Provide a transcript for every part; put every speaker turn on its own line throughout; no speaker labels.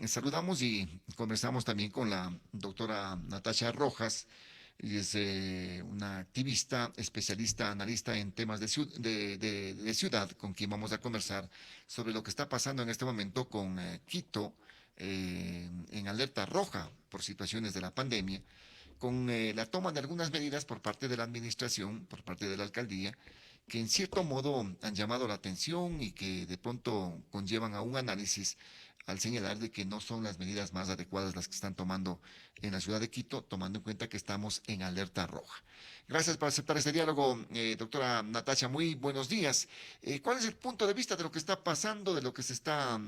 Saludamos y conversamos también con la doctora Natasha Rojas, y es una activista, especialista, analista en temas de ciudad, con quien vamos a conversar sobre lo que está pasando en este momento con Quito en alerta roja por situaciones de la pandemia, con la toma de algunas medidas por parte de la administración, por parte de la alcaldía, que en cierto modo han llamado la atención y que de pronto conllevan a un análisis al señalar de que no son las medidas más adecuadas las que están tomando en la ciudad de Quito, tomando en cuenta que estamos en alerta roja. Gracias por aceptar este diálogo, doctora Natasha. Muy buenos días. ¿Cuál es el punto de vista de lo que está pasando, de lo que se está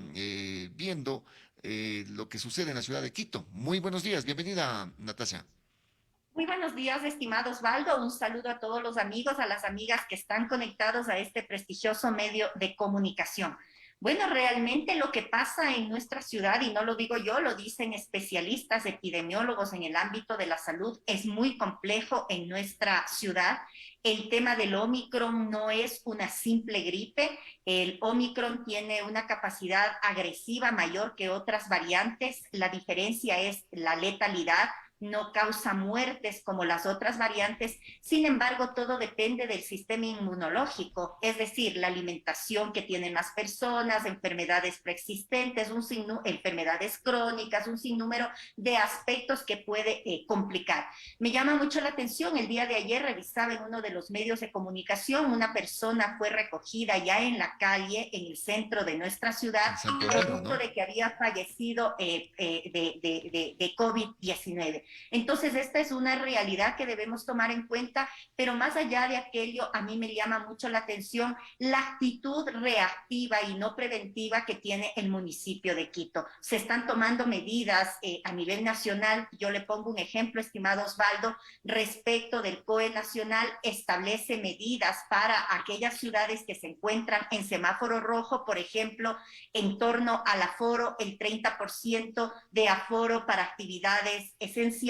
viendo, lo que sucede en la ciudad de Quito? Muy buenos días. Bienvenida, Natasha.
Muy buenos días, estimado Osvaldo. Un saludo a todos los amigos, a las amigas que están conectados a este prestigioso medio de comunicación. Bueno, realmente lo que pasa en nuestra ciudad, y no lo digo yo, lo dicen especialistas, epidemiólogos en el ámbito de la salud, es muy complejo en nuestra ciudad. El tema del Omicron no es una simple gripe. El Omicron tiene una capacidad agresiva mayor que otras variantes. La diferencia es la letalidad, no causa muertes como las otras variantes. Sin embargo, todo depende del sistema inmunológico, es decir, la alimentación que tienen las personas, enfermedades preexistentes, enfermedades crónicas, un sinnúmero de aspectos que puede complicar. Me llama mucho la atención, el día de ayer revisaba en uno de los medios de comunicación, una persona fue recogida ya en la calle, en el centro de nuestra ciudad,
En Santo Domingo,
producto
¿no?
de que había fallecido de COVID-19. Entonces, esta es una realidad que debemos tomar en cuenta, pero más allá de aquello, a mí me llama mucho la atención la actitud reactiva y no preventiva que tiene el municipio de Quito. Se están tomando medidas a nivel nacional. Yo le pongo un ejemplo, estimado Osvaldo, respecto del COE nacional, establece medidas para aquellas ciudades que se encuentran en semáforo rojo, por ejemplo, en torno al aforo, el 30% de aforo para actividades esenciales,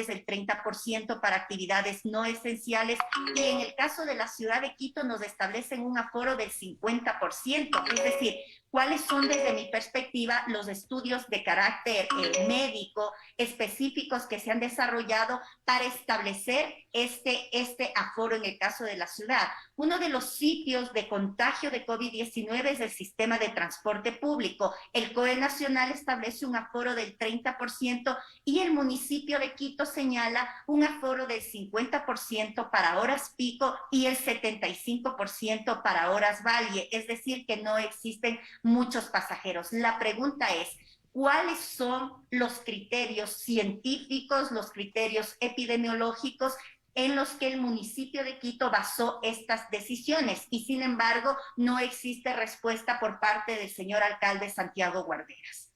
el 30% para actividades no esenciales, y en el caso de la ciudad de Quito nos establecen un aforo del 50%, es decir, cuáles son desde mi perspectiva los estudios de carácter médico específicos que se han desarrollado para establecer este aforo en el caso de la ciudad. Uno de los sitios de contagio de COVID-19 es el sistema de transporte público. El COE nacional establece un aforo del 30% y el municipio de Quito señala un aforo del 50% para horas pico y el 75% para horas valle, es decir, que no existen muchos pasajeros. La pregunta es, ¿cuáles son los criterios científicos, los criterios epidemiológicos en los que el municipio de Quito basó estas decisiones? Y sin embargo, no existe respuesta por parte del señor alcalde Santiago Guarderas.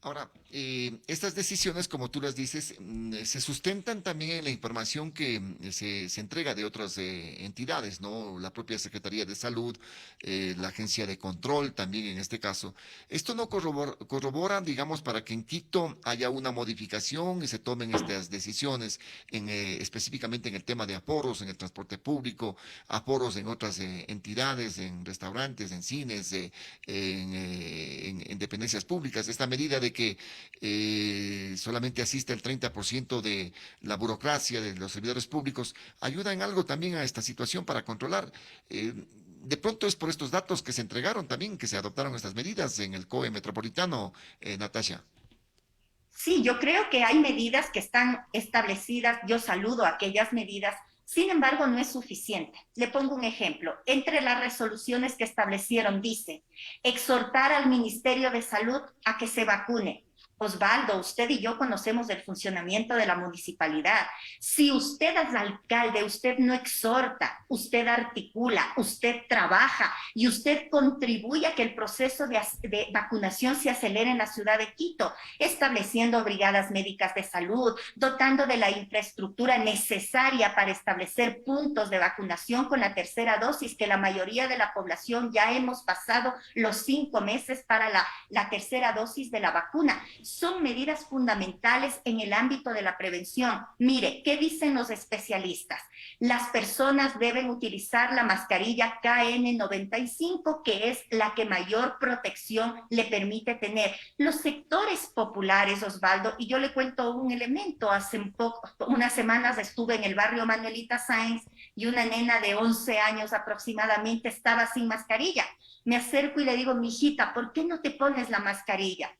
Ahora, estas decisiones, como tú las dices, se sustentan también en la información que se entrega de otras entidades, ¿no? La propia Secretaría de Salud, la Agencia de Control también en este caso. Esto no corrobora, digamos, para que en Quito haya una modificación y se tomen estas decisiones, específicamente en el tema de aforos en el transporte público, aforos en otras entidades, en restaurantes, en cines, en dependencias públicas. Esta medida de que solamente asiste el 30% de la burocracia de los servidores públicos, ayuda en algo también a esta situación para controlar. De pronto es por estos datos que se entregaron también, que se adoptaron estas medidas en el COE metropolitano, Natasha.
Sí, yo creo que hay medidas que están establecidas, yo saludo aquellas medidas, sin embargo no es suficiente. Le pongo un ejemplo. Entre las resoluciones que establecieron dice, exhortar al Ministerio de Salud a que se vacune. Osvaldo, usted y yo conocemos el funcionamiento de la municipalidad. Si usted es alcalde, usted no exhorta, usted articula, usted trabaja y usted contribuye a que el proceso de vacunación se acelere en la ciudad de Quito, estableciendo brigadas médicas de salud, dotando de la infraestructura necesaria para establecer puntos de vacunación con la tercera dosis, que la mayoría de la población ya hemos pasado los 5 meses para la tercera dosis de la vacuna. son medidas fundamentales en el ámbito de la prevención. Mire, ¿qué dicen los especialistas? Las personas deben utilizar la mascarilla KN95, que es la que mayor protección le permite tener. Los sectores populares, Osvaldo, y yo le cuento un elemento, unas semanas estuve en el barrio Manuelita Sáenz y una nena de 11 años aproximadamente estaba sin mascarilla. Me acerco y le digo, mijita, ¿por qué no te pones la mascarilla?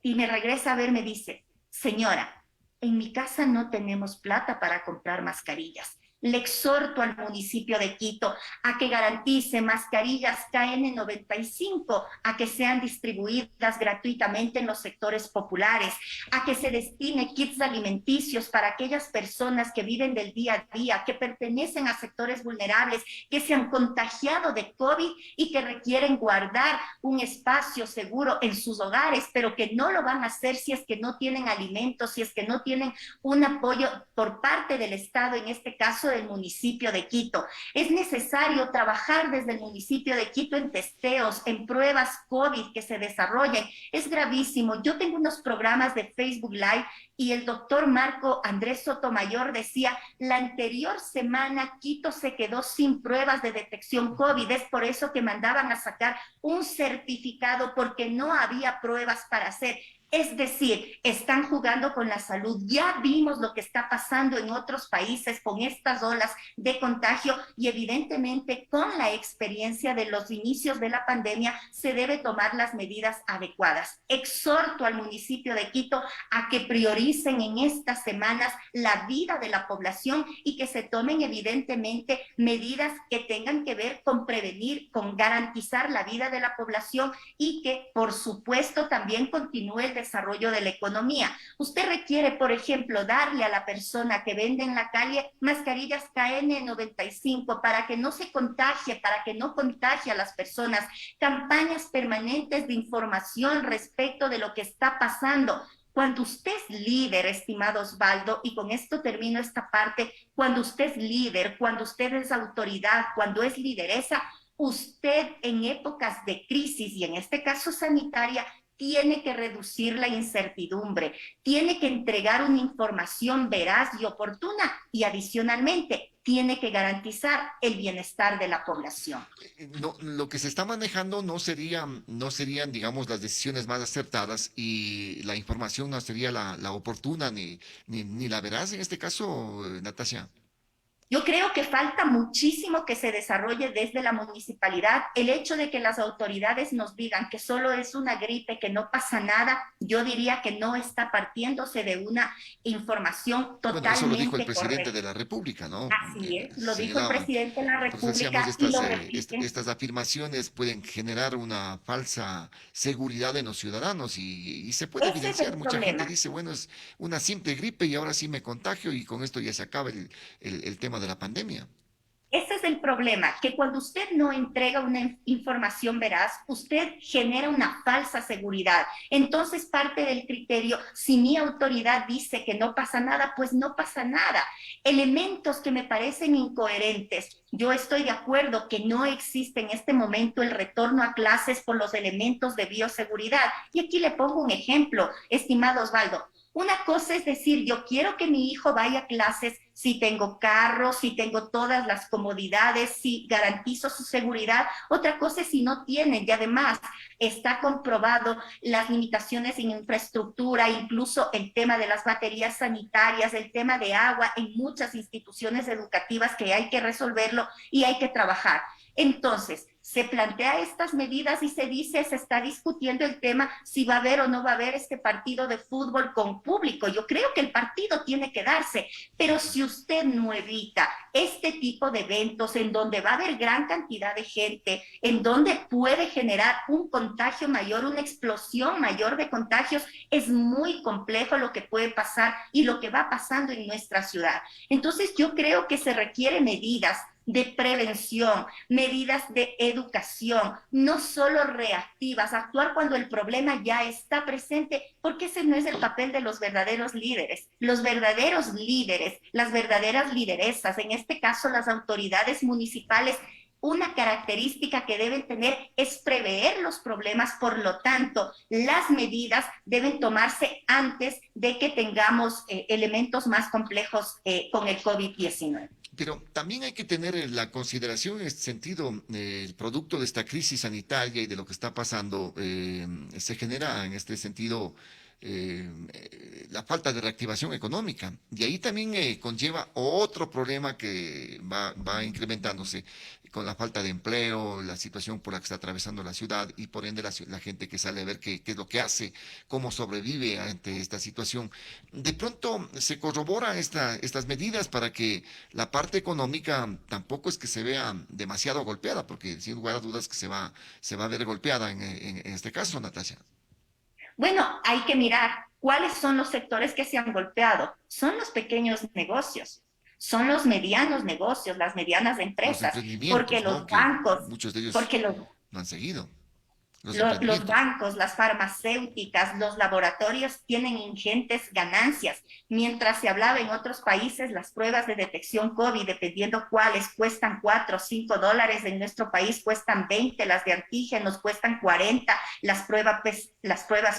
Y me regresa a ver, me dice, señora, en mi casa no tenemos plata para comprar mascarillas. Le exhorto al municipio de Quito a que garantice mascarillas KN95, a que sean distribuidas gratuitamente en los sectores populares, a que se destine kits alimenticios para aquellas personas que viven del día a día, que pertenecen a sectores vulnerables, que se han contagiado de COVID y que requieren guardar un espacio seguro en sus hogares, pero que no lo van a hacer si es que no tienen alimentos, si es que no tienen un apoyo por parte del Estado, en este caso del municipio de Quito. Es necesario trabajar desde el municipio de Quito en testeos, en pruebas COVID que se desarrollen. Es gravísimo. Yo tengo unos programas de Facebook Live y el doctor Marco Andrés Sotomayor decía, la anterior semana Quito se quedó sin pruebas de detección COVID. Es por eso que mandaban a sacar un certificado porque no había pruebas para hacer. Es decir, están jugando con la salud. Ya vimos lo que está pasando en otros países con estas olas de contagio y evidentemente con la experiencia de los inicios de la pandemia se debe tomar las medidas adecuadas. Exhorto al municipio de Quito a que prioricen en estas semanas la vida de la población y que se tomen evidentemente medidas que tengan que ver con prevenir, con garantizar la vida de la población y que por supuesto también continúe el desarrollo de la economía. Usted requiere, por ejemplo, darle a la persona que vende en la calle mascarillas KN95 para que no se contagie, para que no contagie a las personas, campañas permanentes de información respecto de lo que está pasando. Cuando usted es líder, estimado Osvaldo, y con esto termino esta parte, cuando usted es líder, cuando usted es autoridad, cuando es lideresa, usted en épocas de crisis y en este caso sanitaria, tiene que reducir la incertidumbre, tiene que entregar una información veraz y oportuna y adicionalmente tiene que garantizar el bienestar de la población.
No, lo que se está manejando no serían, digamos, las decisiones más acertadas y la información no sería la oportuna ni la veraz en este caso, Natasha.
Yo creo que falta muchísimo que se desarrolle desde la municipalidad. El hecho de que las autoridades nos digan que solo es una gripe, que no pasa nada, yo diría que no está partiéndose de una información
Bueno, eso lo dijo el
totalmente
presidente de
correcta.
la República, ¿no?
Así es, lo dijo el
Señalaba.
presidente de la
Entonces decíamos,
República y lo repiten.
estas afirmaciones pueden generar una falsa seguridad en los ciudadanos y se puede
Ese es
evidenciar.
el
Mucha gente
problema.
dice, bueno, es una simple gripe y ahora sí me contagio y con esto ya se acaba el tema de la pandemia.
Ese es el problema, que cuando usted no entrega una información veraz, usted genera una falsa seguridad. Entonces parte del criterio, si mi autoridad dice que no pasa nada, pues no pasa nada. Elementos que me parecen incoherentes. Yo estoy de acuerdo que no existe en este momento el retorno a clases por los elementos de bioseguridad. Y aquí le pongo un ejemplo, estimado Osvaldo. Una cosa es decir, yo quiero que mi hijo vaya a clases si tengo carro, si tengo todas las comodidades, si garantizo su seguridad. Otra cosa es si no tienen y además está comprobado las limitaciones en infraestructura, incluso el tema de las baterías sanitarias, el tema de agua en muchas instituciones educativas que hay que resolverlo y hay que trabajar. Entonces, se plantea estas medidas y se dice, se está discutiendo el tema si va a haber o no va a haber este partido de fútbol con público. Yo creo que el partido tiene que darse, pero si usted no evita este tipo de eventos en donde va a haber gran cantidad de gente, en donde puede generar un contagio mayor, una explosión mayor de contagios, es muy complejo lo que puede pasar y lo que va pasando en nuestra ciudad. Entonces yo creo que se requieren medidas de prevención, medidas de educación, no solo reactivas, actuar cuando el problema ya está presente, porque ese no es el papel de los verdaderos líderes. Los verdaderos líderes, las verdaderas lideresas, en este caso las autoridades municipales, una característica que deben tener es prever los problemas, por lo tanto, las medidas deben tomarse antes de que tengamos elementos más complejos con el COVID-19.
Pero también hay que tener en la consideración en este sentido, el producto de esta crisis sanitaria y de lo que está pasando, se genera en este sentido la falta de reactivación económica. Y ahí también conlleva otro problema que va incrementándose con la falta de empleo, la situación por la que está atravesando la ciudad y por ende la gente que sale a ver qué es lo que hace, cómo sobrevive ante esta situación. De pronto se corroboran estas medidas para que la parte económica tampoco es que se vea demasiado golpeada, porque sin lugar a dudas que se va a ver golpeada en este caso, Natasha.
Bueno, hay que mirar cuáles son los sectores que se han golpeado. Son los pequeños negocios, son los medianos negocios, las medianas
Los
empresas, porque
emprendimientos, ¿no?
los
Que
bancos,
muchos de ellos
porque
no han seguido. Los
los
emprendimientos.
bancos, las farmacéuticas, los laboratorios tienen ingentes ganancias. Mientras se hablaba en otros países, las pruebas de detección COVID, dependiendo cuáles, cuestan 4 o 5 dólares. En nuestro país cuestan 20, las de antígenos cuestan 40, las pruebas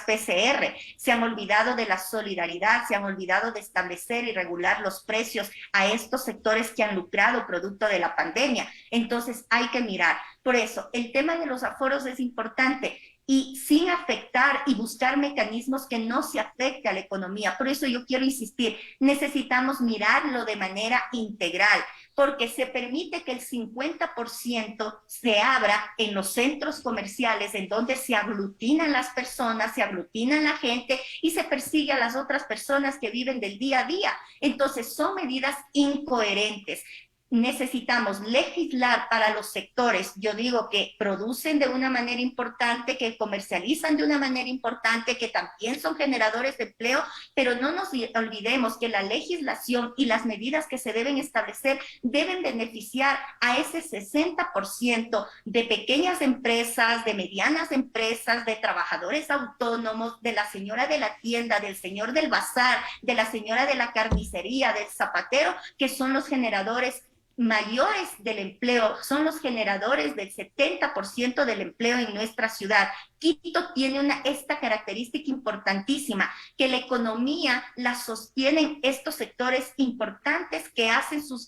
PCR. Se han olvidado de la solidaridad, se han olvidado de establecer y regular los precios a estos sectores que han lucrado producto de la pandemia. Entonces hay que mirar. Por eso, el tema de los aforos es importante y sin afectar y buscar mecanismos que no se afecte a la economía. Por eso yo quiero insistir, necesitamos mirarlo de manera integral, porque se permite que el 50% se abra en los centros comerciales en donde se aglutinan las personas, se aglutinan la gente y se persigue a las otras personas que viven del día a día. Entonces son medidas incoherentes. Necesitamos legislar para los sectores, yo digo, que producen de una manera importante, que comercializan de una manera importante, que también son generadores de empleo, pero no nos olvidemos que la legislación y las medidas que se deben establecer deben beneficiar a ese 60% de pequeñas empresas, de medianas empresas, de trabajadores autónomos, de la señora de la tienda, del señor del bazar, de la señora de la carnicería, del zapatero, que son los generadores mayores del empleo, son los generadores del 70% del empleo en nuestra ciudad. Quito tiene esta característica importantísima, que la economía la sostienen estos sectores importantes que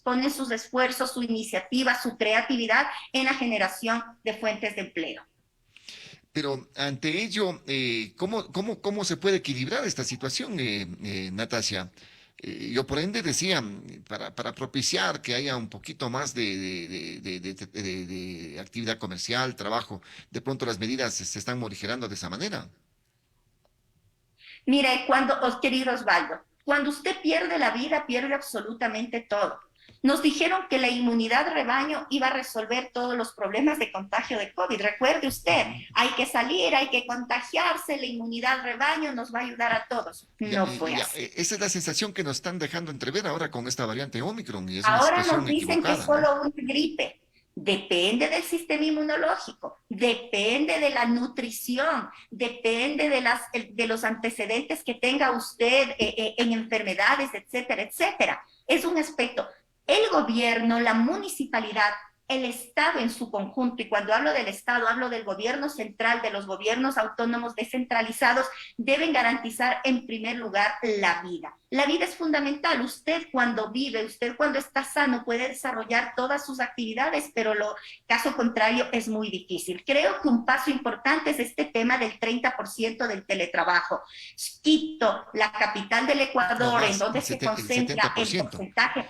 ponen sus esfuerzos, su iniciativa, su creatividad en la generación de fuentes de empleo.
Pero ante ello, ¿cómo se puede equilibrar esta situación, Natasha? Yo por ende decía, para propiciar que haya un poquito más de actividad comercial, trabajo, de pronto las medidas se están morigerando de esa manera.
Mire, querido Osvaldo, cuando usted pierde la vida, pierde absolutamente todo. Nos dijeron que la inmunidad rebaño iba a resolver todos los problemas de contagio de COVID. Recuerde usted, hay que salir, hay que contagiarse, la inmunidad rebaño nos va a ayudar a todos. No fue así.
Esa es la sensación que nos están dejando entrever ahora con esta variante Omicron y es una
Ahora nos
situación
dicen que es
equivocada, ¿no?
solo una gripe. Depende del sistema inmunológico, depende de la nutrición, depende de los antecedentes que tenga usted en enfermedades, etcétera, etcétera. Es un aspecto. El gobierno, la municipalidad, el Estado en su conjunto, y cuando hablo del Estado, hablo del gobierno central, de los gobiernos autónomos descentralizados, deben garantizar en primer lugar la vida. La vida es fundamental. Usted cuando vive, usted cuando está sano puede desarrollar todas sus actividades, pero lo caso contrario es muy difícil. Creo que un paso importante es este tema del 30% del teletrabajo. Quito, la capital del
No
Ecuador, en
más,
donde se
el
concentra el
70%.
porcentaje,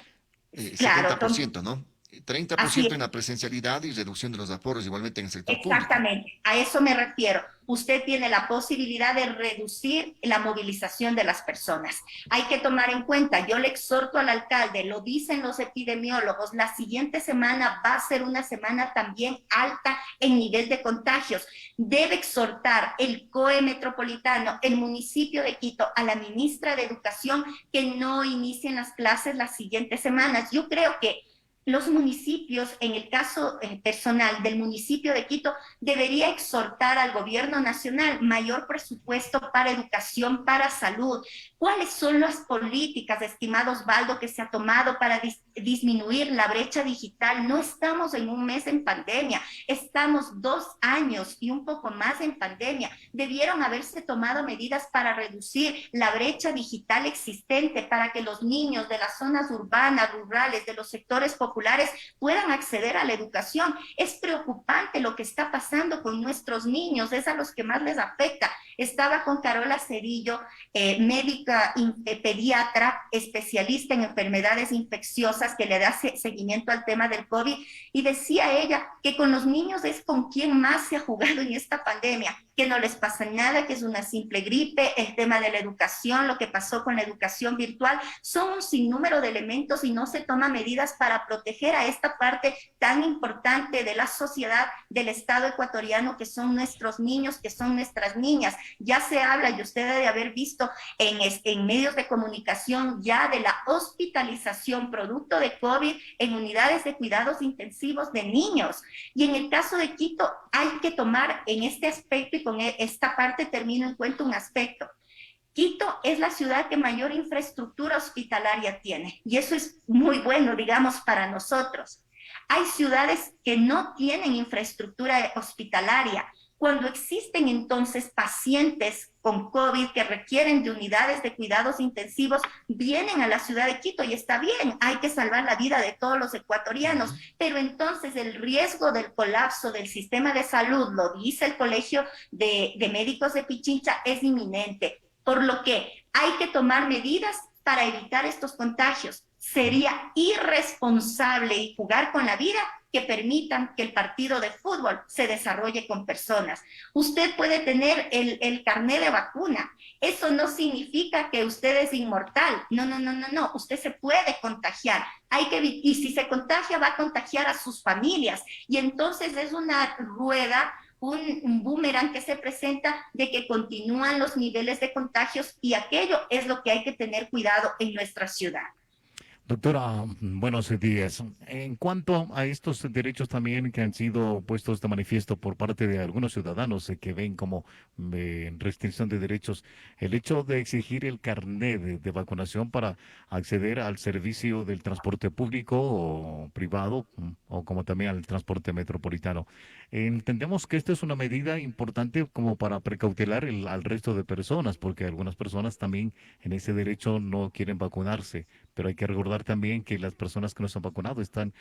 claro,
70%, ¿no?
así
30% en
es.
la presencialidad y reducción de los aforos igualmente en el sector público.
Exactamente, a eso me refiero. Usted tiene la posibilidad de reducir la movilización de las personas. Hay que tomar en cuenta, yo le exhorto al alcalde, lo dicen los epidemiólogos, la siguiente semana va a ser una semana también alta en nivel de contagios. Debe exhortar el COE metropolitano, el municipio de Quito, a la ministra de Educación que no inicien las clases las siguientes semanas. Yo creo que los municipios, en el caso personal del municipio de Quito, debería exhortar al gobierno nacional mayor presupuesto para educación, para salud. ¿Cuáles son las políticas, estimado Osvaldo, que se ha tomado para disminuir la brecha digital. No estamos en un mes en pandemia, estamos 2 años y un poco más en pandemia. Debieron haberse tomado medidas para reducir la brecha digital existente, para que los niños de las zonas urbanas, rurales, de los sectores populares puedan acceder a la educación. Es preocupante lo que está pasando con nuestros niños, es a los que más les afecta. Estaba con Carola Cedillo, médica pediatra, especialista en enfermedades infecciosas, que le da seguimiento al tema del COVID, y decía ella que con los niños es con quien más se ha jugado en esta pandemia, que no les pasa nada, que es una simple gripe. El tema de la educación, lo que pasó con la educación virtual, son un sinnúmero de elementos y no se toman medidas para proteger a esta parte tan importante de la sociedad, del Estado ecuatoriano, que son nuestros niños, que son nuestras niñas. Ya se habla, y usted debe haber visto en medios de comunicación ya de la hospitalización producto de COVID en unidades de cuidados intensivos de niños. Y en el caso de Quito hay que tomar en este aspecto, y con esta parte termino en cuenta un aspecto. Quito es la ciudad que mayor infraestructura hospitalaria tiene, y eso es muy bueno, digamos, para nosotros. Hay ciudades que no tienen infraestructura hospitalaria. Cuando existen entonces pacientes con COVID que requieren de unidades de cuidados intensivos, vienen a la ciudad de Quito, y está bien, hay que salvar la vida de todos los ecuatorianos, pero entonces el riesgo del colapso del sistema de salud, lo dice el Colegio de Médicos de Pichincha, es inminente, por lo que hay que tomar medidas para evitar estos contagios. Sería irresponsable y jugar con la vida que permitan que el partido de fútbol se desarrolle con personas. Usted puede tener el carnet de vacuna. Eso no significa que usted es inmortal. No, no, no, no, no. Usted se puede contagiar. Y si se contagia, va a contagiar a sus familias. Y entonces es una rueda, un boomerang que se presenta, de que continúan los niveles de contagios, y aquello es lo que hay que tener cuidado en nuestra ciudad.
Doctora, buenos días. En cuanto a estos derechos también que han sido puestos de manifiesto por parte de algunos ciudadanos que ven como restricción de derechos, el hecho de exigir el carnet de vacunación para acceder al servicio del transporte público o privado, o como también al transporte metropolitano. Entendemos que esta es una medida importante como para precautelar al resto de personas, porque algunas personas también en ese derecho no quieren vacunarse, pero hay que recordar también que las personas que no se han vacunado están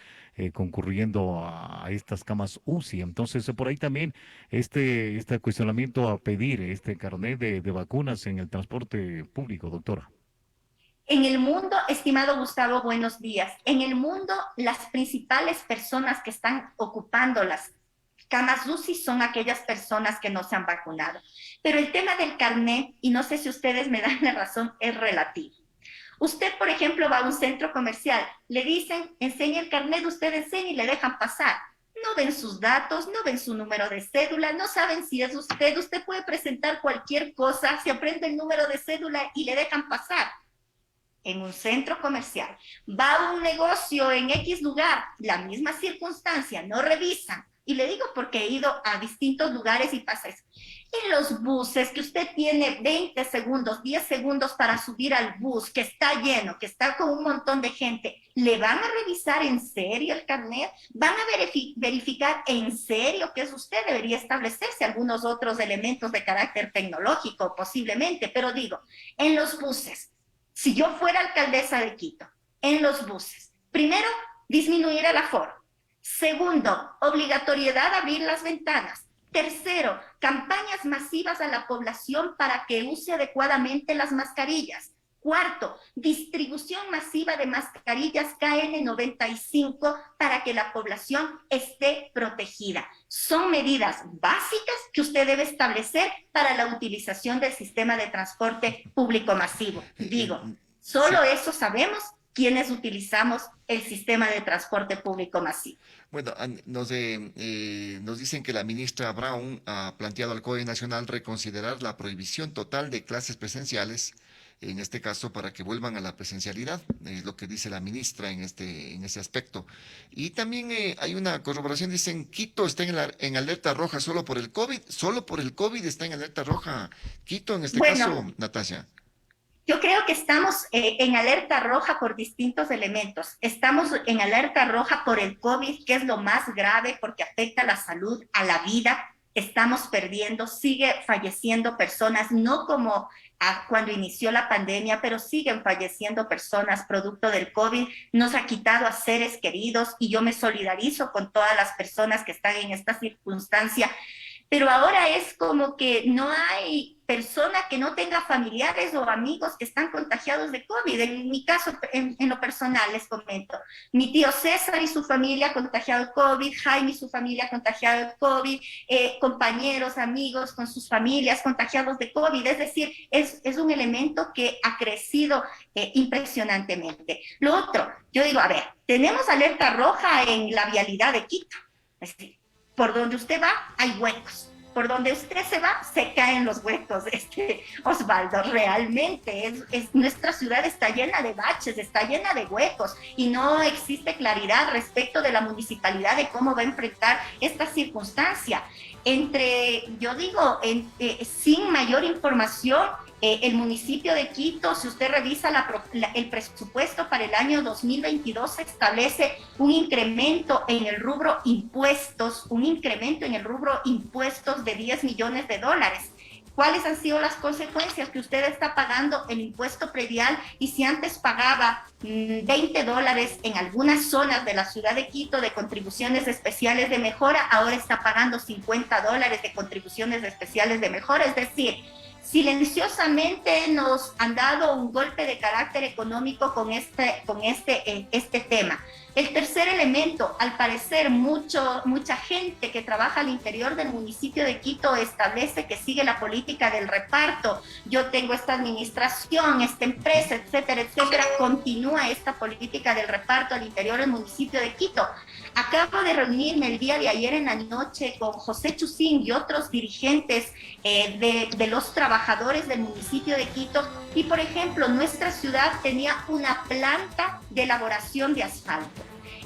concurriendo a estas camas UCI. Entonces, por ahí también este cuestionamiento a pedir este carnet de vacunas en el transporte público, doctora.
En el mundo, estimado Gustavo, buenos días. En el mundo, las principales personas que están ocupando las camas UCI son aquellas personas que no se han vacunado. Pero el tema del carnet, y no sé si ustedes me dan la razón, es relativo. Usted, por ejemplo, va a un centro comercial, le dicen, enseñe el carnet, usted enseña y le dejan pasar. No ven sus datos, no ven su número de cédula, no saben si es usted. Usted puede presentar cualquier cosa, se aprende el número de cédula y le dejan pasar. En un centro comercial, va a un negocio en X lugar, la misma circunstancia, no revisan. Y le digo porque he ido a distintos lugares y pasa eso. En los buses, que usted tiene 20 segundos, 10 segundos para subir al bus, que está lleno, que está con un montón de gente, ¿le van a revisar en serio el carnet? ¿Van a verificar en serio que es usted? Debería establecerse algunos otros elementos de carácter tecnológico, posiblemente, pero digo, en los buses, si yo fuera alcaldesa de Quito, en los buses, primero, disminuir el aforo. Segundo, obligatoriedad de abrir las ventanas. Tercero, campañas masivas a la población para que use adecuadamente las mascarillas. Cuarto, distribución masiva de mascarillas KN95 para que la población esté protegida. Son medidas básicas que usted debe establecer para la utilización del sistema de transporte público masivo. Digo, solo eso sabemos quienes utilizamos el sistema de transporte público masivo.
Bueno, nos dicen que la ministra Brown ha planteado al COE Nacional reconsiderar la prohibición total de clases presenciales, en este caso para que vuelvan a la presencialidad, es lo que dice la ministra en ese aspecto. Y también hay una corroboración, dicen Quito está en alerta roja solo por el COVID está en alerta roja Quito en este
Bueno,
caso, Natasha.
Yo creo que estamos en alerta roja por distintos elementos. Estamos en alerta roja por el COVID, que es lo más grave porque afecta a la salud, a la vida. Estamos perdiendo, sigue falleciendo personas, no como cuando inició la pandemia, pero siguen falleciendo personas producto del COVID. Nos ha quitado a seres queridos y yo me solidarizo con todas las personas que están en esta circunstancia, pero ahora es como que no hay persona que no tenga familiares o amigos que están contagiados de COVID. En mi caso, en lo personal, les comento, mi tío César y su familia contagiado de COVID, Jaime y su familia contagiado de COVID, compañeros, amigos con sus familias contagiados de COVID. Es decir, es un elemento que ha crecido impresionantemente. Lo otro, yo digo, a ver, tenemos alerta roja en la vialidad de Quito. Es decir, por donde usted va, hay huecos. Por donde usted se va, se caen los huecos. Osvaldo, realmente, nuestra ciudad está llena de baches, está llena de huecos y no existe claridad respecto de la municipalidad de cómo va a enfrentar esta circunstancia. Yo digo, sin mayor información, el municipio de Quito, si usted revisa el presupuesto para el año 2022, establece un incremento en el rubro impuestos, de 10 millones de dólares. ¿Cuáles han sido las consecuencias? Que usted está pagando el impuesto predial y si antes pagaba $20 en algunas zonas de la ciudad de Quito de contribuciones especiales de mejora, ahora está pagando $50 de contribuciones especiales de mejora. Es decir, silenciosamente nos han dado un golpe de carácter económico con este tema. El tercer elemento, al parecer mucha gente que trabaja al interior del municipio de Quito establece que sigue la política del reparto. Yo tengo esta administración, esta empresa, etcétera, etcétera. Continúa esta política del reparto al interior del municipio de Quito. Acabo de reunirme el día de ayer en la noche con José Chusín y otros dirigentes de los trabajadores del municipio de Quito y, por ejemplo, nuestra ciudad tenía una planta de elaboración de asfalto.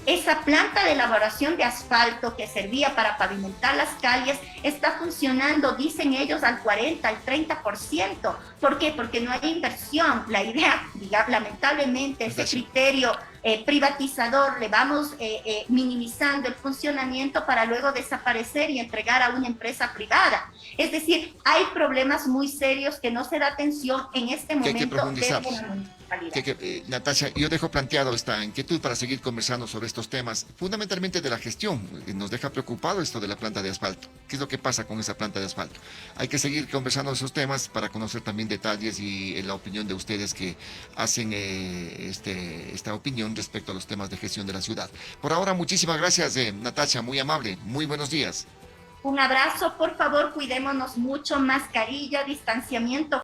Esa planta de elaboración de asfalto que servía para pavimentar las calles está funcionando, dicen ellos, al 40, al 30%. ¿Por qué? Porque no hay inversión. La idea, digamos, lamentablemente, ese criterio privatizador, le vamos minimizando el funcionamiento para luego desaparecer y entregar a una empresa privada. Es decir, hay problemas muy serios que no se da atención en este momento
que profundizar.
desde la municipalidad.
Natasha, yo dejo planteado esta inquietud para seguir conversando sobre estos temas, fundamentalmente de la gestión. Nos deja preocupado esto de la planta de asfalto. ¿Qué es lo que pasa con esa planta de asfalto? Hay que seguir conversando de esos temas para conocer también detalles y la opinión de ustedes que hacen esta opinión respecto a los temas de gestión de la ciudad. Por ahora, muchísimas gracias, Natasha, muy amable. Muy buenos días.
Un abrazo, por favor, cuidémonos mucho, mascarilla, distanciamiento